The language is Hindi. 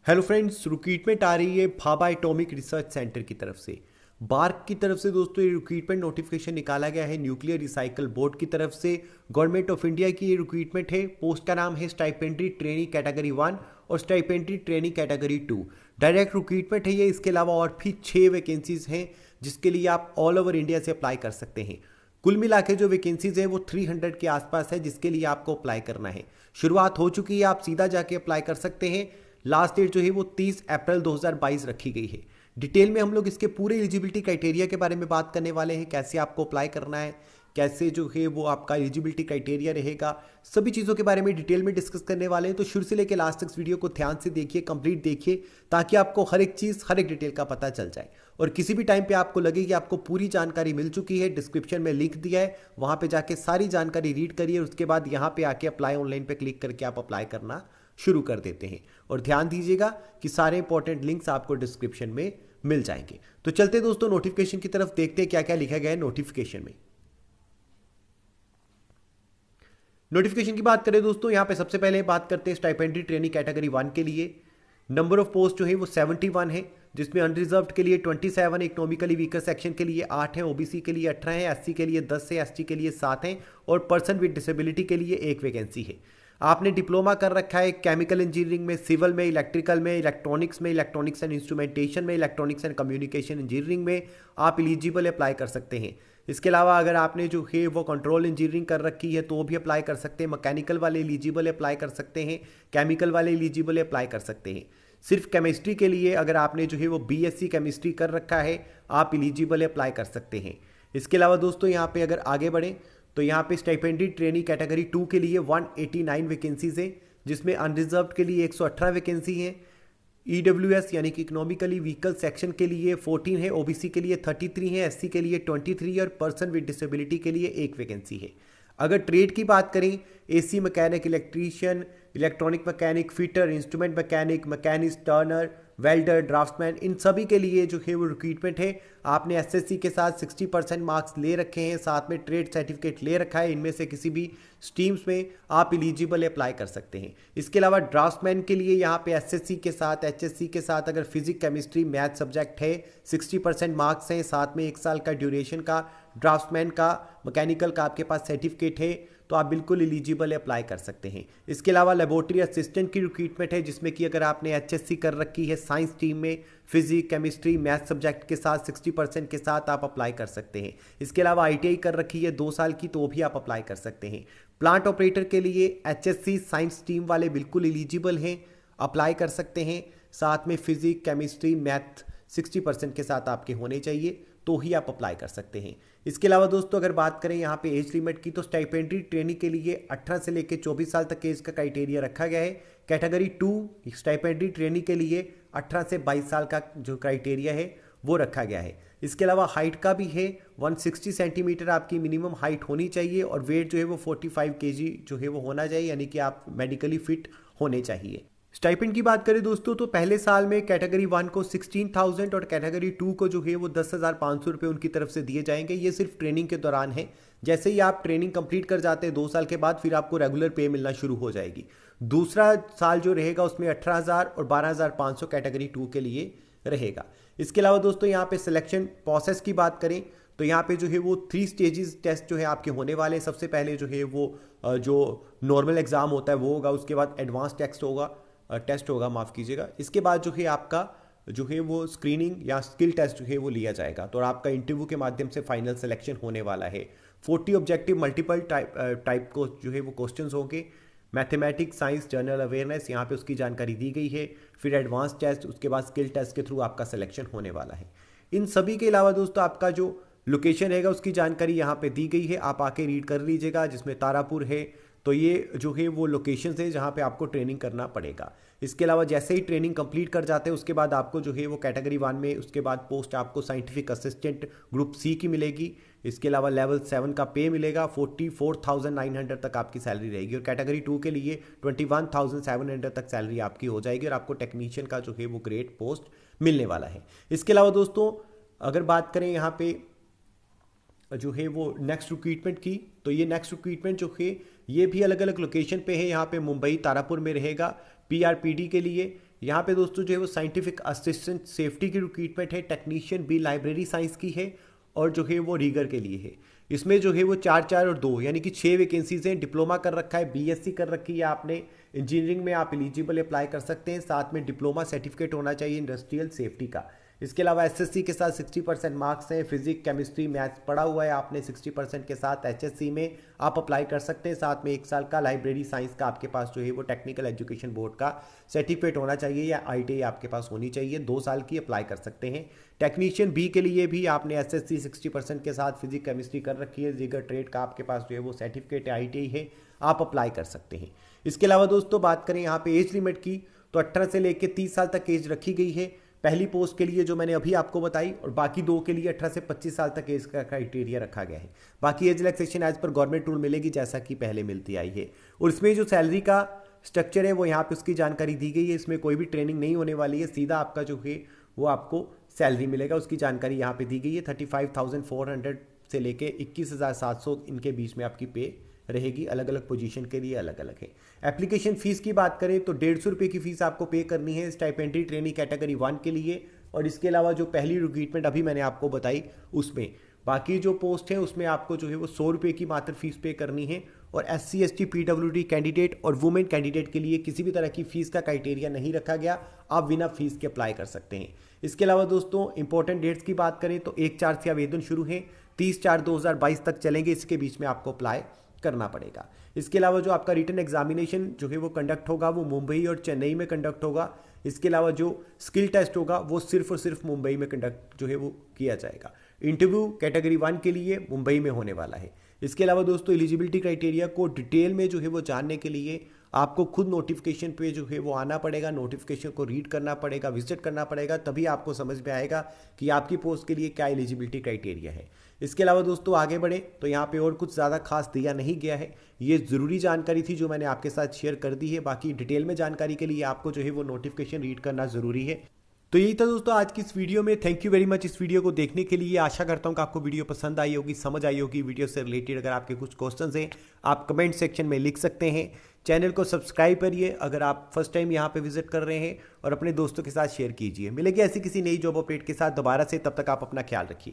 हेलो फ्रेंड्स, रिक्रूटमेंट आ रही है भाभा एटॉमिक रिसर्च सेंटर की तरफ से। बार्क की तरफ से दोस्तों ये रिक्रूटमेंट नोटिफिकेशन निकाला गया है न्यूक्लियर रिसाइकल बोर्ड की तरफ से। गवर्नमेंट ऑफ इंडिया की ये रिक्रूटमेंट है। पोस्ट का नाम है स्टाइपेंड्री ट्रेनी कैटेगरी 1 और stipendiary trainee category 2। Direct recruitment है ये। इसके अलावा और भी 6 वैकेंसीज हैं जिसके लिए आप ऑल ओवर इंडिया से अप्लाई कर सकते हैं। कुल मिला के जो वैकेंसीज है वो 300 के आसपास है जिसके लिए आपको अप्लाई करना है। शुरुआत हो चुकी है, आप सीधा जाके अप्लाई कर सकते हैं। लास्ट डेट जो है वो 30 अप्रैल 2022 रखी गई है। डिटेल में हम लोग इसके पूरे एलिजिबिलिटी क्राइटेरिया के बारे में बात करने वाले हैं, कैसे आपको अप्लाई करना है, कैसे जो है वो आपका एलिजिबिलिटी क्राइटेरिया रहेगा, सभी चीज़ों के बारे में डिटेल में डिस्कस करने वाले हैं। तो शुरू से लेकर लास्ट तक इस वीडियो को ध्यान से देखिए, कंप्लीट देखिए, ताकि आपको हर एक चीज़ हर एक डिटेल का पता चल जाए। और किसी भी टाइम पे आपको लगे कि आपको पूरी जानकारी मिल चुकी है, डिस्क्रिप्शन में लिंक दिया है, वहाँ पे जाके सारी जानकारी रीड करिए। उसके बाद यहाँ पे आके अप्लाई ऑनलाइन पे क्लिक करके आप अप्लाई करना शुरू कर देते हैं। और ध्यान दीजिएगा कि सारे इंपॉर्टेंट लिंक्स आपको डिस्क्रिप्शन में मिल जाएंगे। तो चलते दोस्तों नोटिफिकेशन की तरफ, देखते हैं क्या क्या लिखा गया है नोटिफिकेशन में। नोटिफिकेशन की बात करें दोस्तों, यहां पे सबसे पहले बात करते हैं स्टाइपेंड्री ट्रेनी कैटेगरी 1 के लिए। नंबर ऑफ पोस्ट जो है वो 71 है, जिसमें अनरिजर्व्ड के लिए 27, इकोनॉमिकली वीकर सेक्शन के लिए 8 है, ओबीसी के लिए 18 है, एससी के लिए 10 है, एसटी के लिए 7 है और पर्सन विद डिसेबिलिटी के लिए 1 वैकेंसी है। आपने डिप्लोमा कर रखा है केमिकल इंजीनियरिंग में, सिविल में, इलेक्ट्रिकल में, इलेक्ट्रॉनिक्स एंड इंस्ट्रूमेंटेशन में, इलेक्ट्रॉनिक्स एंड कम्युनिकेशन इंजीनियरिंग में आप एलिजिबल अप्लाई कर सकते हैं। इसके अलावा अगर आपने जो है वो कंट्रोल इंजीनियरिंग कर रखी है तो भी अप्लाई कर सकते हैं। मैकेनिकल वाले एलिजिबल अप्लाई कर सकते हैं, केमिकल वाले एलिजिबल अप्लाई कर सकते हैं। सिर्फ केमिस्ट्री के लिए अगर आपने जो है वो बीएससी केमिस्ट्री कर रखा है आप एलिजिबल अप्लाई कर सकते हैं। इसके अलावा दोस्तों यहाँ पे अगर आगे बढ़ें तो यहाँ पे स्टाइपेंड्री ट्रेनी कैटेगरी 2 के लिए 189 वैकेंसीज हैं, जिसमें अनरिजर्व्ड के लिए 118 वैकेंसी हैं, ईडब्ल्यूएस यानी कि इकोनॉमिकली व्हीकल सेक्शन के लिए 14 है, ओबीसी के लिए 33 है, एससी के लिए 23 और पर्सन विद डिसेबिलिटी के लिए 1 वैकेंसी है। अगर ट्रेड की बात करें, AC mechanic, electrician, electronic mechanic, fitter, instrument mechanic, machinist, turner, welder, draughtsman, इन सभी के लिए जो है वो रिक्रूटमेंट है। आपने एसएससी के साथ 60% मार्क्स ले रखे हैं, साथ में ट्रेड सर्टिफिकेट ले रखा है, इनमें से किसी भी स्ट्रीम्स में आप एलिजिबल अप्लाई कर सकते हैं। इसके अलावा ड्राफ्ट्समैन के लिए यहाँ पे एसएससी के साथ, एचएससी के साथ अगर फिजिक्स, केमिस्ट्री, मैथ सब्जेक्ट है, 60% मार्क्स हैं, साथ में 1 साल का ड्यूरेशन का ड्राफ्ट्समैन का, मैकेनिकल का आपके पास सर्टिफिकेट है, तो आप बिल्कुल एलिजिबल अप्लाई कर सकते हैं। इसके अलावा लेबोरेटरी असिस्टेंट की रिक्रूटमेंट है, जिसमें कि अगर आपने एचएससी कर रखी है साइंस टीम में, फिजिक्स, केमिस्ट्री, मैथ सब्जेक्ट के साथ 60% के साथ आप अप्लाई कर सकते हैं। इसके अलावा आईटीआई कर रखी है 2 साल की, तो भी आप अप्लाई कर सकते हैं। प्लांट ऑपरेटर के लिए एचएससी साइंस टीम वाले बिल्कुल एलिजिबल हैं, अप्लाई कर सकते हैं। साथ में फिजिक्स, केमिस्ट्री, मैथ 60% के साथ आपके होने चाहिए, तो ही आप अप्लाई कर सकते हैं। इसके अलावा दोस्तों अगर बात करें यहाँ पे एज लिमिट की, तो स्टाइपेंड्री ट्रेनी के लिए 18 से लेकर 24 साल तक एज का क्राइटेरिया रखा गया है। कैटेगरी 2 स्टाइपेंड्री ट्रेनी के लिए 18 से 22 साल का जो क्राइटेरिया है वो रखा गया है। इसके अलावा हाइट का भी है, 160 सेंटीमीटर आपकी मिनिमम हाइट होनी चाहिए और वेट जो है वो 45 केजी जो है वो होना चाहिए, यानी कि आप मेडिकली फिट होने चाहिए। स्टाइपेंड की बात करें दोस्तों तो पहले साल में कैटेगरी 1 को 16,000 और कैटेगरी 2 को जो है वो 10,500 रुपये उनकी तरफ से दिए जाएंगे। ये सिर्फ ट्रेनिंग के दौरान है। जैसे ही आप ट्रेनिंग कंप्लीट कर जाते हैं 2 साल के बाद, फिर आपको रेगुलर पे मिलना शुरू हो जाएगी। दूसरा साल जो रहेगा उसमें 18,000 और 12,500 कैटेगरी 2 के लिए रहेगा। इसके अलावा दोस्तों यहाँ पे सिलेक्शन प्रोसेस की बात करें तो यहाँ पे जो है वो 3 स्टेजेस टेस्ट जो है आपके होने वाले हैं। सबसे पहले जो है वो जो नॉर्मल एग्जाम होता है वो होगा, उसके बाद एडवांस टेस्ट होगा, माफ़ कीजिएगा। इसके बाद जो है आपका जो है वो स्क्रीनिंग या स्किल टेस्ट जो है वो लिया जाएगा, तो आपका इंटरव्यू के माध्यम से फाइनल सिलेक्शन होने वाला है। 40 ऑब्जेक्टिव मल्टीपल टाइप को जो है वो क्वेश्चंस होंगे। मैथमेटिक्स, साइंस, जनरल अवेयरनेस, यहाँ पे उसकी जानकारी दी गई है। फिर एडवांस टेस्ट, उसके बाद स्किल टेस्ट के थ्रू आपका सिलेक्शन होने वाला है। इन सभी के अलावा दोस्तों आपका जो लोकेशन रहेगा उसकी जानकारी यहाँ पे दी गई है, आप आके रीड कर लीजिएगा। जिसमें तारापुर है, तो ये जो है वो लोकेशंस है जहाँ पे आपको ट्रेनिंग करना पड़ेगा। इसके अलावा जैसे ही ट्रेनिंग कंप्लीट कर जाते हैं उसके बाद आपको जो है वो कैटेगरी 1 में उसके बाद पोस्ट आपको साइंटिफिक असिस्टेंट ग्रुप सी की मिलेगी। इसके अलावा लेवल 7 का पे मिलेगा, 44,900 तक आपकी सैलरी रहेगी। और कैटेगरी 2 के लिए 21,700 तक सैलरी आपकी हो जाएगी और आपको टेक्नीशियन का जो है वो ग्रेड पोस्ट मिलने वाला है। इसके अलावा दोस्तों अगर बात करें यहाँ पे जो है वो नेक्स्ट रिक्रूटमेंट की, तो ये नेक्स्ट रिक्रूटमेंट जो है ये भी अलग अलग लोकेशन पे है। यहाँ पे मुंबई तारापुर में रहेगा पीआरपीडी के लिए, यहाँ पे दोस्तों जो है वो साइंटिफिक असिस्टेंट सेफ्टी की रिक्रूटमेंट है, टेक्नीशियन बी लाइब्रेरी साइंस की है और जो है वो रीगर के लिए है। इसमें जो है वो 4 और 2 यानी कि 6 वैकेंसीज हैं। डिप्लोमा कर रखा है, बीएससी कर रखी है आपने इंजीनियरिंग में, आप एलिजिबल अप्लाई कर सकते हैं। साथ में डिप्लोमा सर्टिफिकेट होना चाहिए इंडस्ट्रियल सेफ्टी का। इसके अलावा एसएससी के साथ 60% मार्क्स हैं। फिजिक्स केमिस्ट्री मैथ्स पढ़ा हुआ है आपने 60% के साथ एचएससी में आप अप्लाई कर सकते हैं। साथ में 1 साल का लाइब्रेरी साइंस का आपके पास जो है वो टेक्निकल एजुकेशन बोर्ड का सर्टिफिकेट होना चाहिए या आईटीआई आपके पास होनी चाहिए। 2 साल की अप्लाई कर सकते हैं। टेक्नीशियन बी के लिए भी आपने एसएससी 60% के साथ फिजिक्स केमिस्ट्री कर रखी है, जिगर ट्रेड का आपके पास जो है वो सर्टिफिकेट आईटीआई है, आप अप्लाई कर सकते हैं। इसके अलावा दोस्तों बात करें यहाँ पे एज लिमिट की, तो 18 से लेकर 30 साल तक एज रखी गई है पहली पोस्ट के लिए जो मैंने अभी आपको बताई, और बाकी 2 के लिए 18 से 25 साल तक एज का क्राइटेरिया रखा गया है। बाकी एज रिलैक्सेशन एज पर गवर्नमेंट रूल मिलेगी जैसा कि पहले मिलती आई है। और इसमें जो सैलरी का स्ट्रक्चर है वो यहाँ पे उसकी जानकारी दी गई है। इसमें कोई भी ट्रेनिंग नहीं होने वाली है, सीधा आपका जो है वो आपको सैलरी मिलेगा, उसकी जानकारी यहाँ पे दी गई है। 35,400 से लेके 21,700 इनके बीच में आपकी पे रहेगी। अलग अलग पोजीशन के लिए अलग अलग है। एप्लीकेशन फीस की बात करें तो 150 रुपये की फीस आपको पे करनी है स्टाइपेंडरी ट्रेनी कैटेगरी 1 के लिए। और इसके अलावा जो पहली रिक्रूटमेंट अभी मैंने आपको बताई उसमें, बाकी जो पोस्ट है उसमें आपको जो है वो 100 रुपये की मात्र फीस पे करनी है। और SC ST PWD कैंडिडेट और वुमेन कैंडिडेट के लिए किसी भी तरह की फीस का क्राइटेरिया नहीं रखा गया, आप बिना फीस के अप्लाई कर सकते हैं। इसके अलावा दोस्तों इंपॉर्टेंट डेट्स की बात करें तो 1/4 से आवेदन शुरू है, 30/4/2022 तक चलेंगे। इसके बीच में आपको अप्लाई करना पड़ेगा। इसके अलावा जो आपका रिटन एग्जामिनेशन जो है वो कंडक्ट होगा वो मुंबई और चेन्नई में कंडक्ट होगा। इसके अलावा जो स्किल टेस्ट होगा वो सिर्फ और सिर्फ मुंबई में कंडक्ट जो है वो किया जाएगा। इंटरव्यू कैटेगरी 1 के लिए मुंबई में होने वाला है। इसके अलावा दोस्तों एलिजिबिलिटी क्राइटेरिया को डिटेल में जो है वो जानने के लिए आपको खुद नोटिफिकेशन पे जो है वो आना पड़ेगा, नोटिफिकेशन को रीड करना पड़ेगा, विजिट करना पड़ेगा, तभी आपको समझ में आएगा कि आपकी पोस्ट के लिए क्या एलिजिबिलिटी क्राइटेरिया है। इसके अलावा दोस्तों आगे बढ़े तो यहाँ पे और कुछ ज़्यादा खास दिया नहीं गया है। ये ज़रूरी जानकारी थी जो मैंने आपके साथ शेयर कर दी है। बाकी डिटेल में जानकारी के लिए आपको जो है वो नोटिफिकेशन रीड करना ज़रूरी है। तो यही था दोस्तों आज की इस वीडियो में। थैंक यू वेरी मच इस वीडियो को देखने के लिए। आशा करता हूँ कि आपको वीडियो पसंद आई होगी, समझ आई होगी। वीडियो से रिलेटेड अगर आपके कुछ क्वेश्चंस हैं आप कमेंट सेक्शन में लिख सकते हैं। चैनल को सब्सक्राइब करिए अगर आप फर्स्ट टाइम यहाँ पे विजिट कर रहे हैं, और अपने दोस्तों के साथ शेयर कीजिए। मिलेगी ऐसी किसी नई जॉब अपडेट के साथ दोबारा से, तब तक आप अपना ख्याल रखिए।